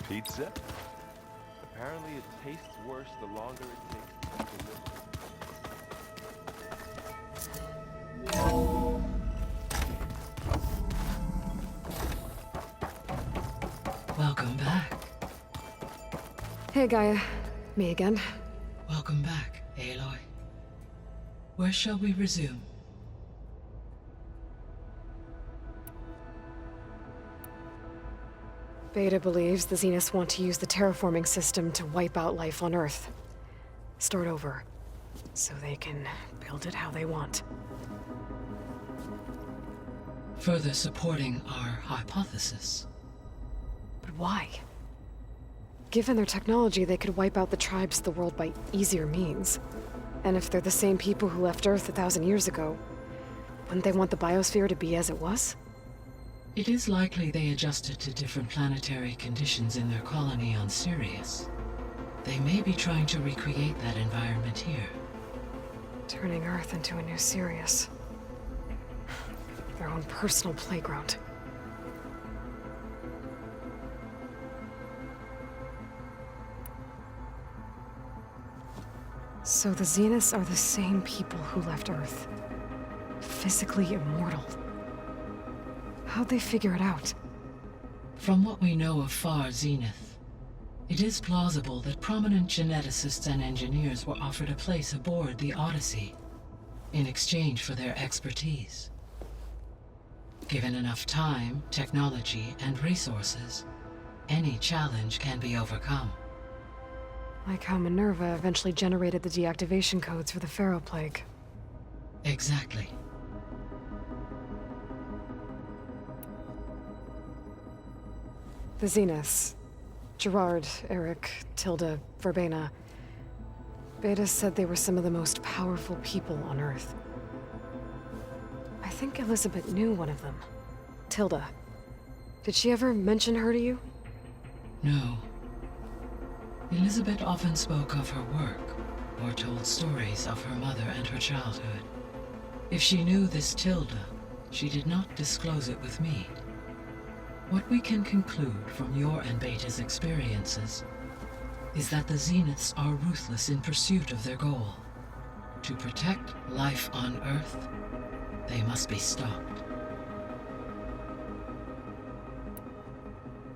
Pizza? Apparently it tastes worse the longer it takes to deliver. Welcome back. Hey, Gaia. Me again. Welcome back, Aloy. Where shall we resume? Beta believes the Zeniths want to use the terraforming system to wipe out life on Earth. Start over. So they can build it how they want. Further supporting our hypothesis. But why? Given their technology, they could wipe out the tribes of the world by easier means. And if they're the same people who left Earth 1,000 years ago, wouldn't they want the biosphere to be as it was? It is likely they adjusted to different planetary conditions in their colony on Sirius. They may be trying to recreate that environment here. Turning Earth into a new Sirius. Their own personal playground. So the Zeniths are the same people who left Earth. Physically immortal. How'd they figure it out? From what we know of Far Zenith, it is plausible that prominent geneticists and engineers were offered a place aboard the Odyssey in exchange for their expertise. Given enough time, technology, and resources, any challenge can be overcome. Like how Minerva eventually generated the deactivation codes for the Pharaoh Plague. Exactly. The Zeniths. Gerard, Eric, Tilda, Verbena. Beta said they were some of the most powerful people on Earth. I think Elizabeth knew one of them. Tilda. Did she ever mention her to you? No. Elizabeth often spoke of her work, or told stories of her mother and her childhood. If she knew this Tilda, she did not disclose it with me. What we can conclude from your and Beta's experiences is that the Zeniths are ruthless in pursuit of their goal. To protect life on Earth, they must be stopped.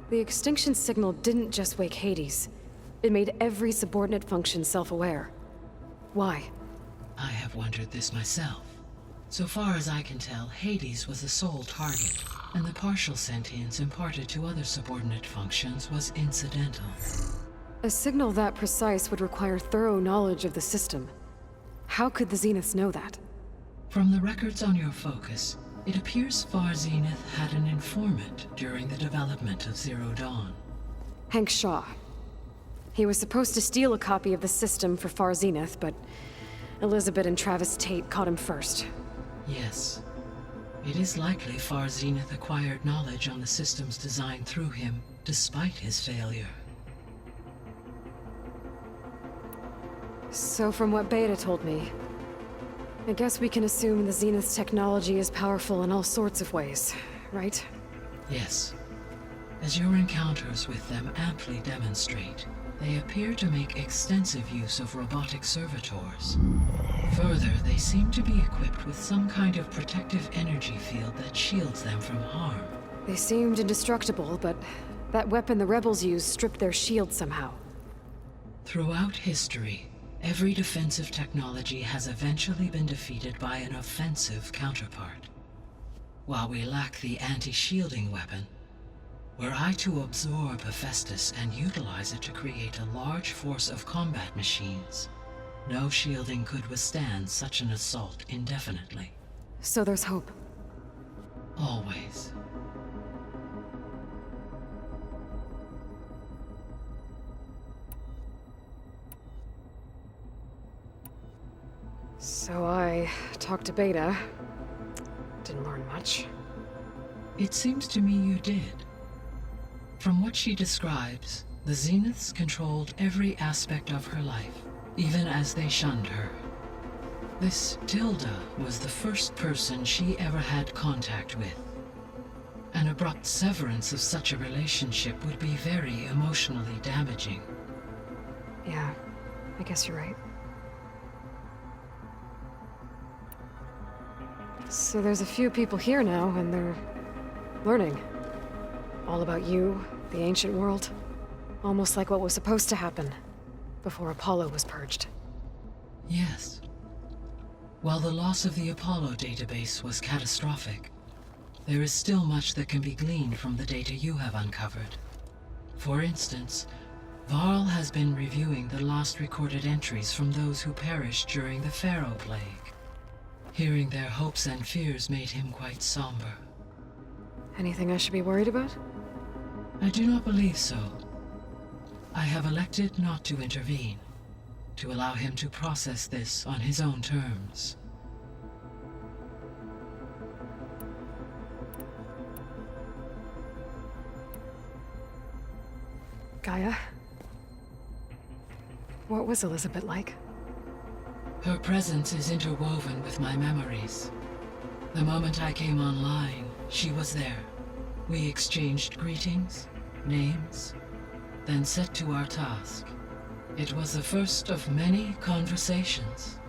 The extinction signal didn't just wake Hades. It made every subordinate function self-aware. Why? I have wondered this myself. So far as I can tell, Hades was the sole target, and the partial sentience imparted to other subordinate functions was incidental. A signal that precise would require thorough knowledge of the system. How could the Zeniths know that? From the records on your focus, it appears Far Zenith had an informant during the development of Zero Dawn. Hank Shaw. He was supposed to steal a copy of the system for Far Zenith, but Elizabeth and Travis Tate caught him first. Yes. It is likely Far Zenith acquired knowledge on the systems designed through him, despite his failure. So from what Beta told me, I guess we can assume the Zenith's technology is powerful in all sorts of ways, right? Yes. As your encounters with them amply demonstrate, they appear to make extensive use of robotic servitors. Further, they seem to be equipped with some kind of protective energy field that shields them from harm. They seemed indestructible, but that weapon the rebels used stripped their shield somehow. Throughout history, every defensive technology has eventually been defeated by an offensive counterpart. While we lack the anti-shielding weapon, were I to absorb Hephaestus and utilize it to create a large force of combat machines, no shielding could withstand such an assault indefinitely. So there's hope. Always. So I talked to Beta. Didn't learn much. It seems to me you did. From what she describes, the Zeniths controlled every aspect of her life, even as they shunned her. This Tilda was the first person she ever had contact with. An abrupt severance of such a relationship would be very emotionally damaging. Yeah, I guess you're right. So there's a few people here now, and they're learning. All about you, the ancient world. Almost like what was supposed to happen before Apollo was purged. Yes. While the loss of the Apollo database was catastrophic, there is still much that can be gleaned from the data you have uncovered. For instance, Varl has been reviewing the last recorded entries from those who perished during the Pharaoh Plague. Hearing their hopes and fears made him quite somber. Anything I should be worried about? I do not believe so. I have elected not to intervene, to allow him to process this on his own terms. Gaia? What was Elizabeth like? Her presence is interwoven with my memories. The moment I came online, she was there. We exchanged greetings, names, then set to our task. It was the first of many conversations.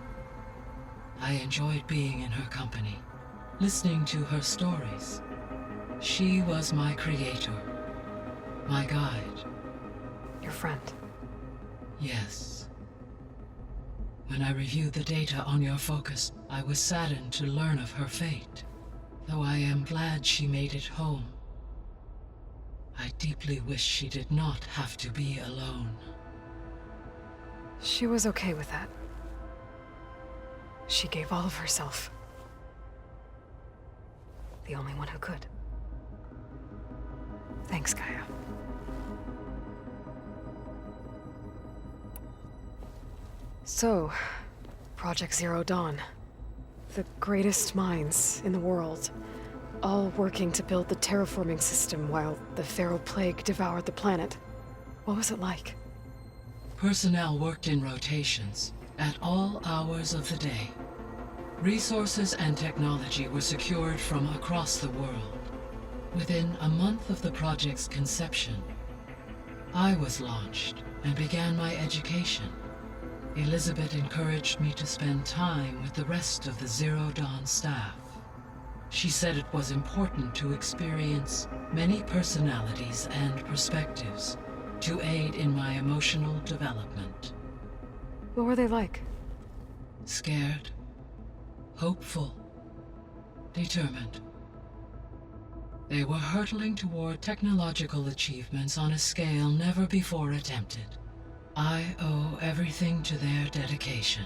I enjoyed being in her company, listening to her stories. She was my creator, my guide. Your friend. Yes. When I reviewed the data on your focus, I was saddened to learn of her fate, though I am glad she made it home. I deeply wish she did not have to be alone. She was okay with that. She gave all of herself. The only one who could. Thanks, Gaia. So, Project Zero Dawn. The greatest minds in the world, all working to build the terraforming system while the Pharaoh Plague devoured the planet. What was it like? Personnel worked in rotations, at all hours of the day. Resources and technology were secured from across the world. Within a month of the project's conception, I was launched and began my education. Elizabeth encouraged me to spend time with the rest of the Zero Dawn staff. She said it was important to experience many personalities and perspectives to aid in my emotional development. What were they like? Scared, hopeful, determined. They were hurtling toward technological achievements on a scale never before attempted. I owe everything to their dedication.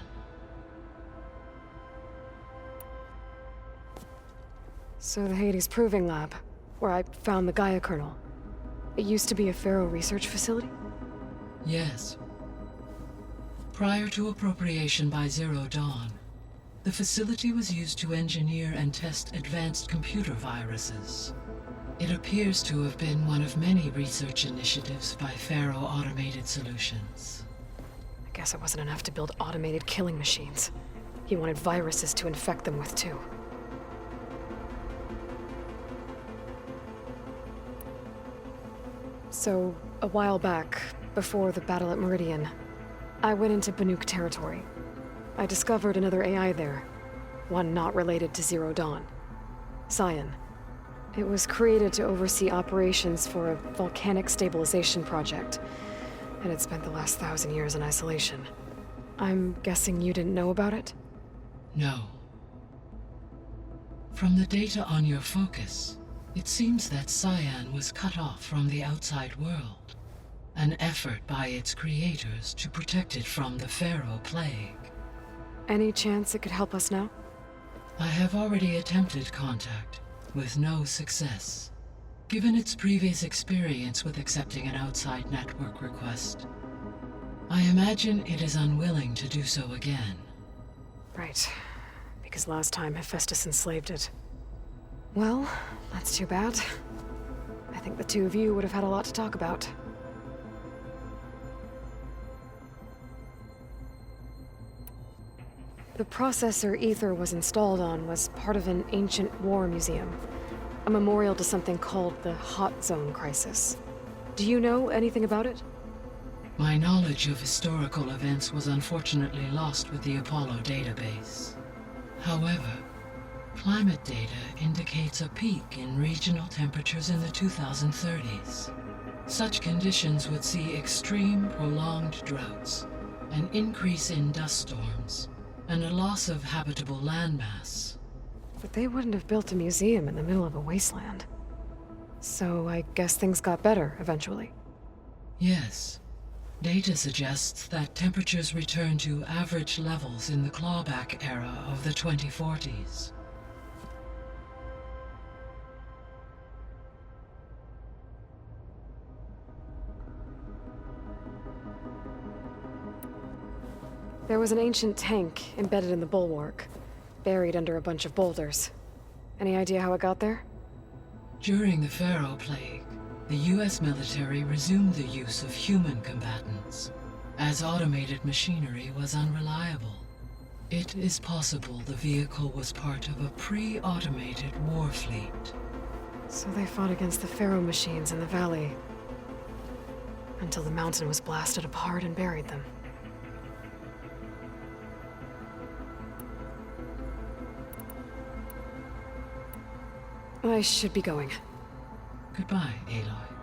So the Hades Proving Lab, where I found the Gaia kernel. It used to be a Pharaoh research facility? Yes. Prior to appropriation by Zero Dawn, the facility was used to engineer and test advanced computer viruses. It appears to have been one of many research initiatives by Pharaoh Automated Solutions. I guess it wasn't enough to build automated killing machines. He wanted viruses to infect them with, too. So, a while back, before the battle at Meridian, I went into Banuk territory. I discovered another AI there, one not related to Zero Dawn. Cyan. It was created to oversee operations for a volcanic stabilization project, and it spent the last 1,000 years in isolation. I'm guessing you didn't know about it? No. From the data on your focus, it seems that Cyan was cut off from the outside world, an effort by its creators to protect it from the Pharaoh Plague. Any chance it could help us now? I have already attempted contact, with no success. Given its previous experience with accepting an outside network request, I imagine it is unwilling to do so again. Right. Because last time Hephaestus enslaved it. Well, that's too bad. I think the two of you would have had a lot to talk about. The processor Ether was installed on was part of an ancient war museum. A memorial to something called the Hot Zone Crisis. Do you know anything about it? My knowledge of historical events was unfortunately lost with the Apollo database. However, climate data indicates a peak in regional temperatures in the 2030s. Such conditions would see extreme, prolonged droughts, an increase in dust storms, and a loss of habitable landmass. But they wouldn't have built a museum in the middle of a wasteland. So I guess things got better eventually. Yes. Data suggests that temperatures returned to average levels in the clawback era of the 2040s. There was an ancient tank embedded in the bulwark, buried under a bunch of boulders. Any idea how it got there? During the Pharaoh Plague, the US military resumed the use of human combatants, as automated machinery was unreliable. It is possible the vehicle was part of a pre-automated war fleet. So they fought against the Pharaoh machines in the valley, until the mountain was blasted apart and buried them. I should be going. Goodbye, Aloy.